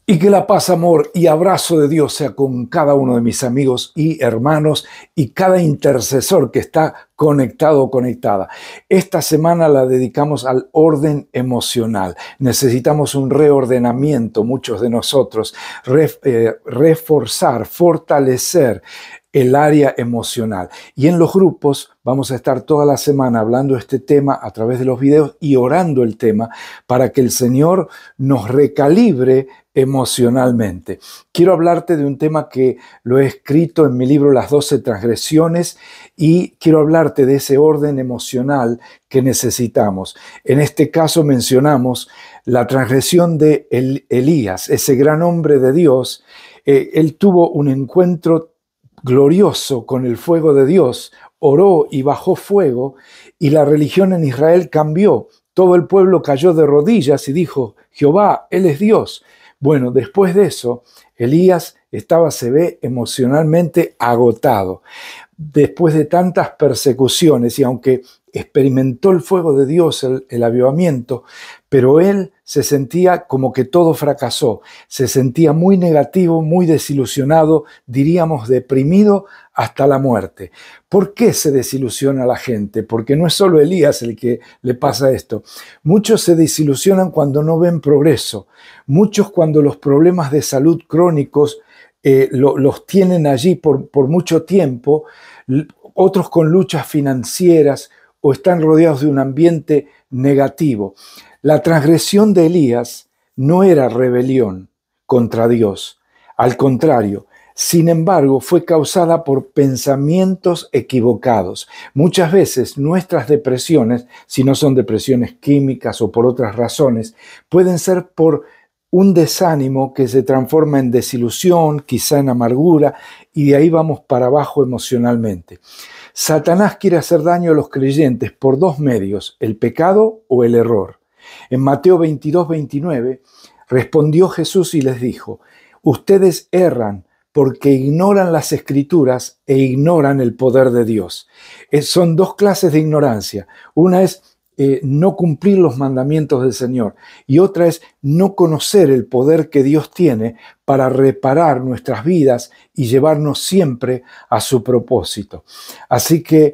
Y que la paz, amor y abrazo de Dios sea con cada uno de mis amigos y hermanos y cada intercesor que está conectado o conectada. Esta semana la dedicamos al orden emocional. Necesitamos un reordenamiento, muchos de nosotros, reforzar, fortalecer el área emocional. Y en los grupos vamos a estar toda la semana hablando de este tema a través de los videos y orando el tema para que el Señor nos recalibre emocionalmente. Quiero hablarte de un tema que lo he escrito en mi libro Las 12 transgresiones y quiero hablarte de ese orden emocional que necesitamos. En este caso mencionamos la transgresión de Elías, ese gran hombre de Dios. Él tuvo un encuentro glorioso con el fuego de Dios, oró y bajó fuego y la religión en Israel cambió. Todo el pueblo cayó de rodillas y dijo, Jehová, Él es Dios. Bueno, después de eso, Elías se ve emocionalmente agotado. Después de tantas persecuciones y aunque experimentó el fuego de Dios, el avivamiento, pero él se sentía como que todo fracasó, se sentía muy negativo, muy desilusionado, diríamos deprimido hasta la muerte. ¿Por qué se desilusiona la gente? Porque no es solo Elías el que le pasa esto. Muchos se desilusionan cuando no ven progreso, muchos cuando los problemas de salud crónicos los tienen allí por mucho tiempo, otros con luchas financieras o están rodeados de un ambiente negativo. La transgresión de Elías no era rebelión contra Dios, al contrario, sin embargo, fue causada por pensamientos equivocados. Muchas veces nuestras depresiones, si no son depresiones químicas o por otras razones, pueden ser por un desánimo que se transforma en desilusión, quizá en amargura, y de ahí vamos para abajo emocionalmente. Satanás quiere hacer daño a los creyentes por dos medios, el pecado o el error. En Mateo 22-29 respondió Jesús y les dijo, ustedes erran porque ignoran las Escrituras e ignoran el poder de Dios. Son dos clases de ignorancia. Una es no cumplir los mandamientos del Señor y otra es no conocer el poder que Dios tiene para reparar nuestras vidas y llevarnos siempre a su propósito. Así que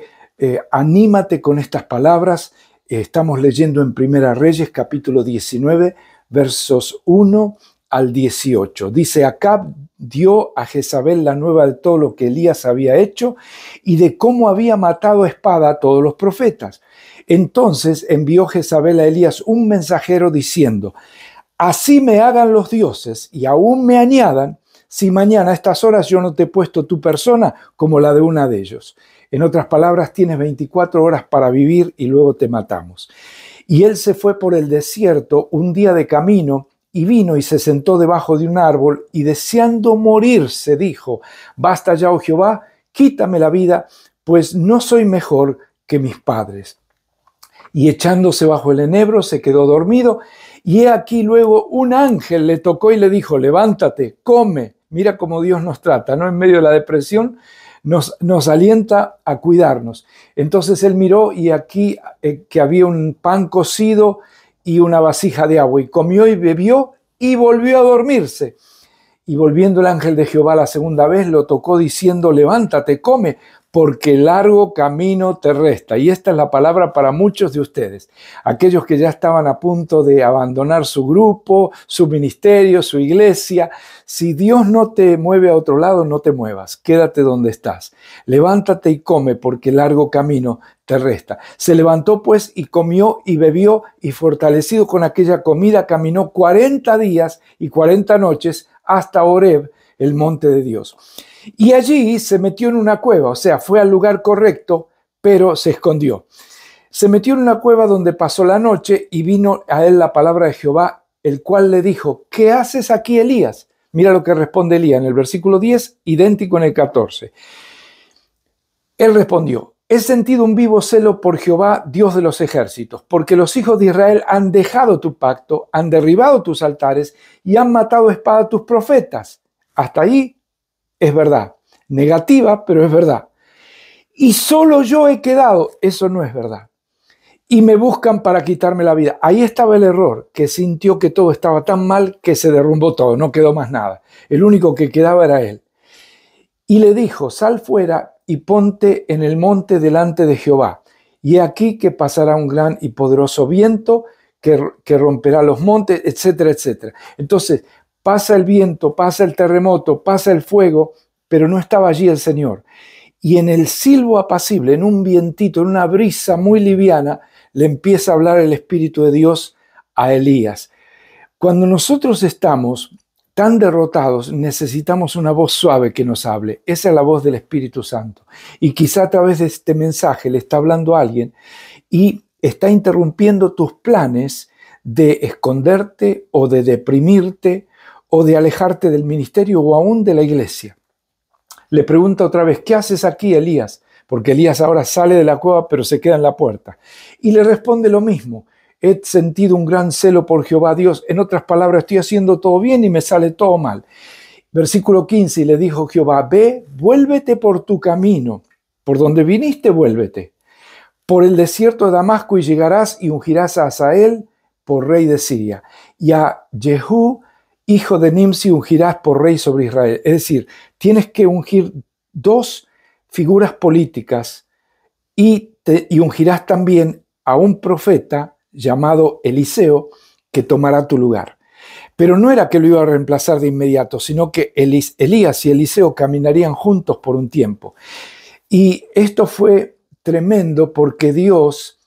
anímate con estas palabras. Estamos leyendo en Primera Reyes capítulo 19 versos 1 al 18. Dice, Acab dio a Jezabel la nueva de todo lo que Elías había hecho y de cómo había matado a espada a todos los profetas. Entonces envió Jezabel a Elías un mensajero diciendo, así me hagan los dioses y aún me añadan, si mañana a estas horas yo no te he puesto tu persona como la de una de ellos. En otras palabras, tienes 24 horas para vivir y luego te matamos. Y él se fue por el desierto un día de camino y vino y se sentó debajo de un árbol y deseando morirse dijo, basta ya, oh Jehová, quítame la vida, pues no soy mejor que mis padres. Y echándose bajo el enebro se quedó dormido y he aquí luego un ángel le tocó y le dijo, levántate, come. Mira cómo Dios nos trata, ¿no? En medio de la depresión nos alienta a cuidarnos. Entonces él miró y aquí que había un pan cocido y una vasija de agua y comió y bebió y volvió a dormirse. Y volviendo el ángel de Jehová la segunda vez lo tocó diciendo, levántate, come, porque largo camino te resta. Y esta es la palabra para muchos de ustedes, aquellos que ya estaban a punto de abandonar su grupo, su ministerio, su iglesia. Si Dios no te mueve a otro lado, no te muevas, quédate donde estás. Levántate y come, porque largo camino te resta. Se levantó pues y comió y bebió y fortalecido con aquella comida caminó 40 días y 40 noches hasta Horeb, el monte de Dios. Y allí se metió en una cueva, o sea, fue al lugar correcto, pero se escondió. Se metió en una cueva donde pasó la noche y vino a él la palabra de Jehová, el cual le dijo, ¿qué haces aquí, Elías? Mira lo que responde Elías en el versículo 10, idéntico en el 14. Él respondió, he sentido un vivo celo por Jehová, Dios de los ejércitos, porque los hijos de Israel han dejado tu pacto, han derribado tus altares y han matado a espada a tus profetas. Hasta ahí es verdad. Negativa, pero es verdad. Y solo yo he quedado. Eso no es verdad. y me buscan para quitarme la vida. Ahí estaba el error, que sintió que todo estaba tan mal que se derrumbó todo, no quedó más nada. El único que quedaba era él. Y le dijo, sal fuera y ponte en el monte delante de Jehová. Y he aquí que pasará un gran y poderoso viento que romperá los montes, etcétera, etcétera. Entonces, pasa el viento, pasa el terremoto, pasa el fuego, pero no estaba allí el Señor. Y en el silbo apacible, en un vientito, en una brisa muy liviana, le empieza a hablar el Espíritu de Dios a Elías. Cuando nosotros estamos tan derrotados, necesitamos una voz suave que nos hable. Esa es la voz del Espíritu Santo. Y quizá a través de este mensaje le está hablando a alguien y está interrumpiendo tus planes de esconderte o de deprimirte o de alejarte del ministerio o aún de la iglesia. Le pregunta otra vez, ¿qué haces aquí, Elías? Porque Elías ahora sale de la cueva, pero se queda en la puerta. Y le responde lo mismo. He sentido un gran celo por Jehová Dios. En otras palabras, estoy haciendo todo bien y me sale todo mal. Versículo 15, y le dijo Jehová, ve, vuélvete por tu camino. Por donde viniste, vuélvete. Por el desierto de Damasco y llegarás y ungirás a Hazael por rey de Siria. Y a Jehú, hijo de Nimsi, ungirás por rey sobre Israel. Es decir, tienes que ungir dos figuras políticas y ungirás también a un profeta llamado Eliseo que tomará tu lugar. Pero no era que lo iba a reemplazar de inmediato, sino que Elías y Eliseo caminarían juntos por un tiempo. Y esto fue tremendo porque Dios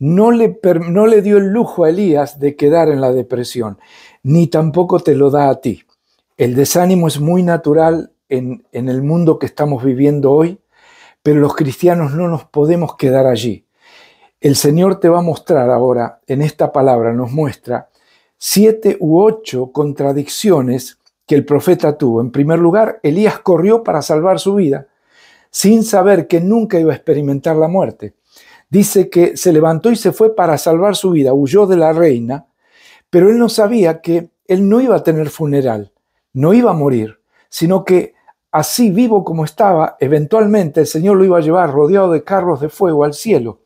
no le dio el lujo a Elías de quedar en la depresión, ni tampoco te lo da a ti. El desánimo es muy natural en el mundo que estamos viviendo hoy, pero los cristianos no nos podemos quedar allí. El Señor te va a mostrar ahora, en esta palabra nos muestra 7 u 8 contradicciones que el profeta tuvo. En primer lugar, Elías corrió para salvar su vida, sin saber que nunca iba a experimentar la muerte. Dice que se levantó y se fue para salvar su vida, huyó de la reina, pero él no sabía que él no iba a tener funeral, no iba a morir, sino que así vivo como estaba, eventualmente el Señor lo iba a llevar rodeado de carros de fuego al cielo.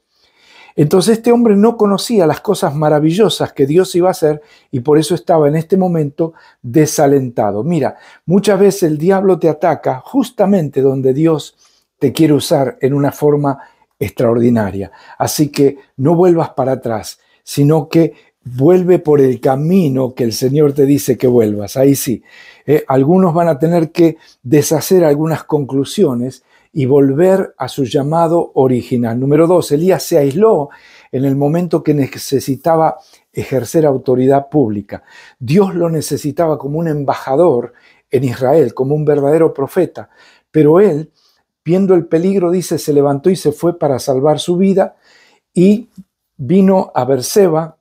Entonces este hombre no conocía las cosas maravillosas que Dios iba a hacer y por eso estaba en este momento desalentado. Mira, muchas veces el diablo te ataca justamente donde Dios te quiere usar en una forma extraordinaria. Así que no vuelvas para atrás, sino que vuelve por el camino que el Señor te dice que vuelvas. Ahí sí, algunos van a tener que deshacer algunas conclusiones y volver a su llamado original. Número 2, Elías se aisló en el momento que necesitaba ejercer autoridad pública. Dios lo necesitaba como un embajador en Israel, como un verdadero profeta. Pero él, viendo el peligro, dice, se levantó y se fue para salvar su vida y vino a Berseba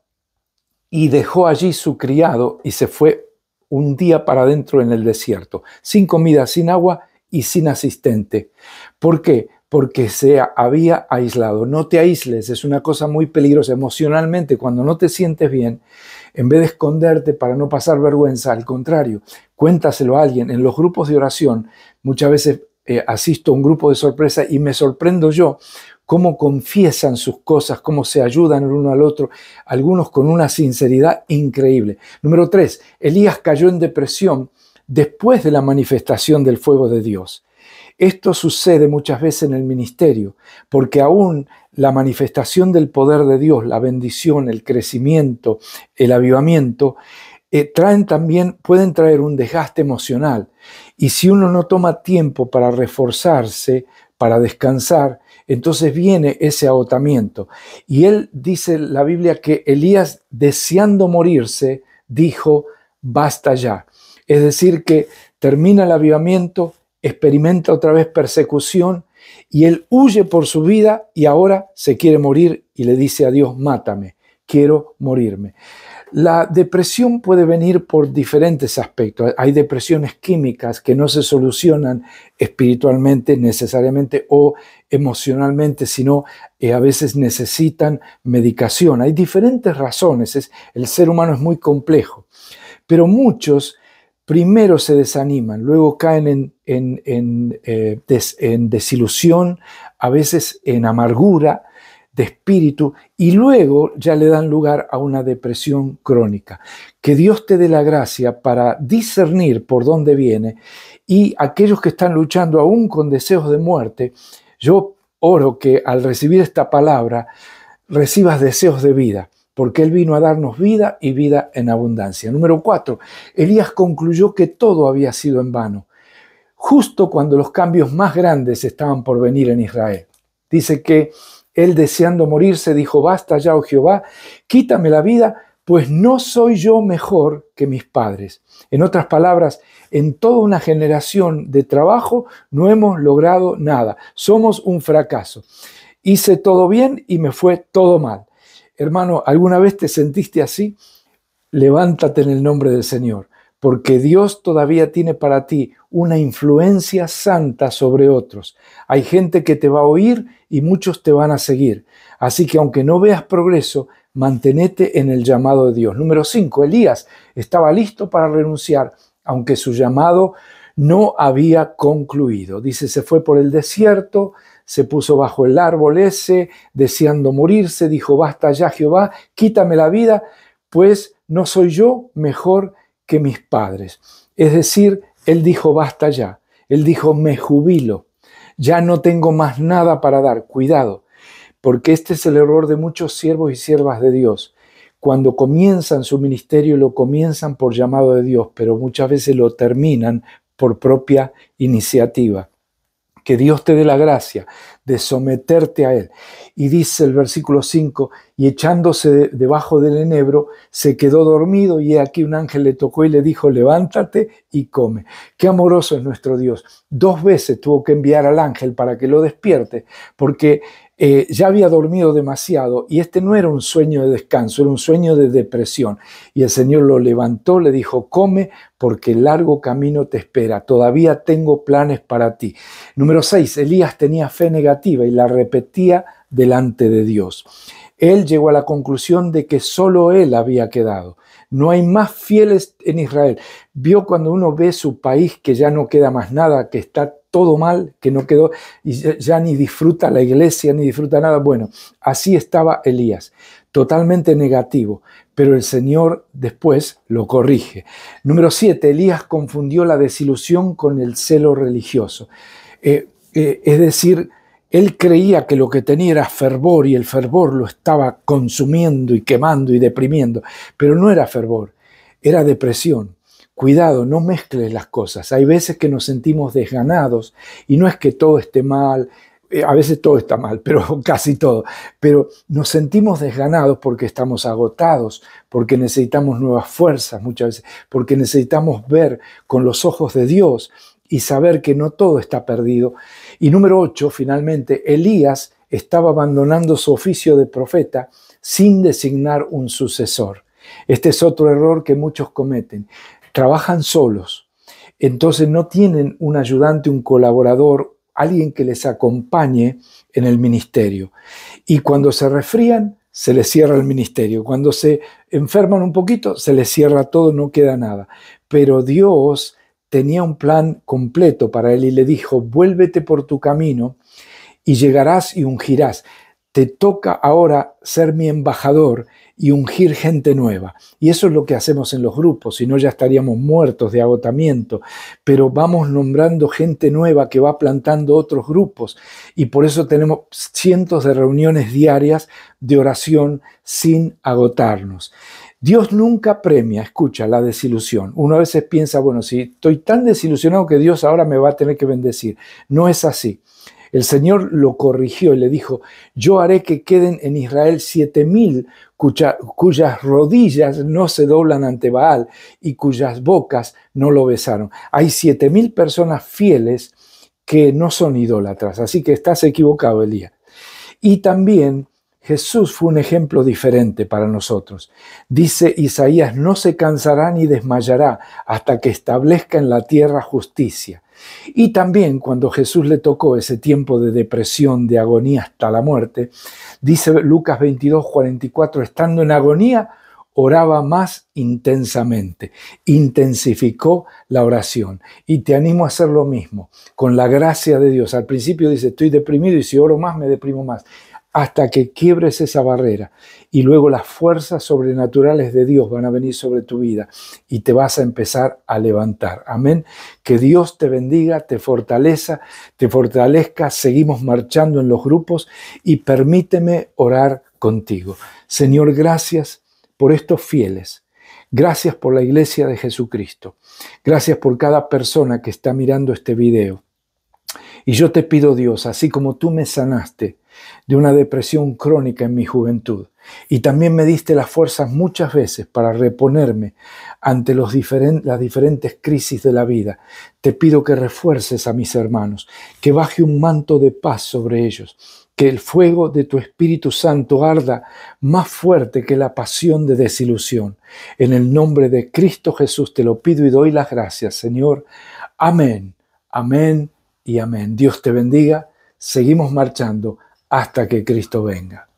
y dejó allí su criado y se fue un día para adentro en el desierto, sin comida, sin agua y sin asistente. ¿Por qué? Porque se había aislado. No te aísles, es una cosa muy peligrosa emocionalmente. Cuando no te sientes bien, en vez de esconderte para no pasar vergüenza, al contrario, cuéntaselo a alguien. En los grupos de oración, muchas veces asisto a un grupo de sorpresa y me sorprendo yo cómo confiesan sus cosas, cómo se ayudan el uno al otro, algunos con una sinceridad increíble. Número 3, Elías cayó en depresión después de la manifestación del fuego de Dios. Esto sucede muchas veces en el ministerio, porque aún la manifestación del poder de Dios, la bendición, el crecimiento, el avivamiento, pueden traer un desgaste emocional. Y si uno no toma tiempo para reforzarse, para descansar, entonces viene ese agotamiento. Y él dice la Biblia que Elías, deseando morirse, dijo, basta ya. Es decir, que termina el avivamiento, experimenta otra vez persecución y él huye por su vida y ahora se quiere morir y le dice a Dios, mátame, quiero morirme. La depresión puede venir por diferentes aspectos. Hay depresiones químicas que no se solucionan espiritualmente necesariamente o emocionalmente, sino a veces necesitan medicación. Hay diferentes razones. El ser humano es muy complejo, pero muchos primero se desaniman, luego caen en desilusión, a veces en amargura, de espíritu, y luego ya le dan lugar a una depresión crónica. Que Dios te dé la gracia para discernir por dónde viene, y aquellos que están luchando aún con deseos de muerte, yo oro que al recibir esta palabra recibas deseos de vida, porque Él vino a darnos vida y vida en abundancia. Número 4, Elías concluyó que todo había sido en vano, justo cuando los cambios más grandes estaban por venir en Israel. Dice que él, deseando morirse, dijo: basta ya, oh Jehová, quítame la vida, pues no soy yo mejor que mis padres. En otras palabras, en toda una generación de trabajo no hemos logrado nada. Somos un fracaso. Hice todo bien y me fue todo mal. Hermano, ¿alguna vez te sentiste así? Levántate en el nombre del Señor, porque Dios todavía tiene para ti una influencia santa sobre otros. Hay gente que te va a oír y muchos te van a seguir. Así que aunque no veas progreso, mantenete en el llamado de Dios. Número 5, Elías estaba listo para renunciar, aunque su llamado no había concluido. Dice, se fue por el desierto, se puso bajo el árbol ese, deseando morirse, dijo: basta ya, Jehová, quítame la vida, pues no soy yo mejor que mis padres. Es decir, él dijo: basta ya. Él dijo: me jubilo. Ya no tengo más nada para dar. Cuidado, porque este es el error de muchos siervos y siervas de Dios. Cuando comienzan su ministerio, lo comienzan por llamado de Dios, pero muchas veces lo terminan por propia iniciativa. Que Dios te dé la gracia de someterte a Él. Y dice el versículo 5, y echándose debajo del enebro, se quedó dormido, y aquí un ángel le tocó y le dijo: levántate y come. Qué amoroso es nuestro Dios. 2 veces tuvo que enviar al ángel para que lo despierte, porque ya había dormido demasiado, y este no era un sueño de descanso, era un sueño de depresión. Y el Señor lo levantó, le dijo: come, porque el largo camino te espera. Todavía tengo planes para ti. Número 6, Elías tenía fe negativa y la repetía delante de Dios. Él llegó a la conclusión de que solo él había quedado. No hay más fieles en Israel. Vio cuando uno ve su país que ya no queda más nada, que está todo mal, que no quedó, y ya ni disfruta la iglesia, ni disfruta nada. Bueno, así estaba Elías, totalmente negativo, pero el Señor después lo corrige. Número 7, Elías confundió la desilusión con el celo religioso. Es decir, él creía que lo que tenía era fervor, y el fervor lo estaba consumiendo y quemando y deprimiendo, pero no era fervor, era depresión. Cuidado, no mezcles las cosas. Hay veces que nos sentimos desganados, y no es que todo esté mal, a veces todo está mal, pero casi todo, pero nos sentimos desganados porque estamos agotados, porque necesitamos nuevas fuerzas muchas veces, porque necesitamos ver con los ojos de Dios y saber que no todo está perdido. Y número 8, finalmente, Elías estaba abandonando su oficio de profeta sin designar un sucesor. Este es otro error que muchos cometen. Trabajan solos, entonces no tienen un ayudante, un colaborador, alguien que les acompañe en el ministerio. Y cuando se resfrían, se les cierra el ministerio. Cuando se enferman un poquito, se les cierra todo, no queda nada. Pero Dios tenía un plan completo para él y le dijo: vuélvete por tu camino y llegarás y ungirás. Te toca ahora ser mi embajador y ungir gente nueva. Y eso es lo que hacemos en los grupos, si no ya estaríamos muertos de agotamiento. Pero vamos nombrando gente nueva que va plantando otros grupos. Y por eso tenemos cientos de reuniones diarias de oración sin agotarnos. Dios nunca premia, escucha, la desilusión. Uno a veces piensa: bueno, si estoy tan desilusionado que Dios ahora me va a tener que bendecir. No es así. El Señor lo corrigió y le dijo: yo haré que queden en Israel 7,000 cuyas rodillas no se doblan ante Baal y cuyas bocas no lo besaron. Hay 7,000 personas fieles que no son idólatras, así que estás equivocado, Elías. Y también Jesús fue un ejemplo diferente para nosotros. Dice Isaías: no se cansará ni desmayará hasta que establezca en la tierra justicia. Y también cuando Jesús le tocó ese tiempo de depresión, de agonía hasta la muerte, dice Lucas 22:44, estando en agonía, oraba más intensamente, intensificó la oración. Y te animo a hacer lo mismo, con la gracia de Dios. Al principio dice: estoy deprimido y si oro más me deprimo más. hasta que quiebres esa barrera. Y luego las fuerzas sobrenaturales de Dios van a venir sobre tu vida y te vas a empezar a levantar. Amén. Que Dios te bendiga, te fortalezca. Seguimos marchando en los grupos y permíteme orar contigo. Señor, gracias por estos fieles. Gracias por la iglesia de Jesucristo. Gracias por cada persona que está mirando este video. Y yo te pido, Dios, así como tú me sanaste de una depresión crónica en mi juventud y también me diste las fuerzas muchas veces para reponerme ante las diferentes crisis de la vida, te pido que refuerces a mis hermanos, que baje un manto de paz sobre ellos, que el fuego de tu Espíritu Santo arda más fuerte que la pasión de desilusión. En el nombre de Cristo Jesús te lo pido y doy las gracias, Señor. Amén, amén y amén. Dios te bendiga. Seguimos marchando hasta que Cristo venga.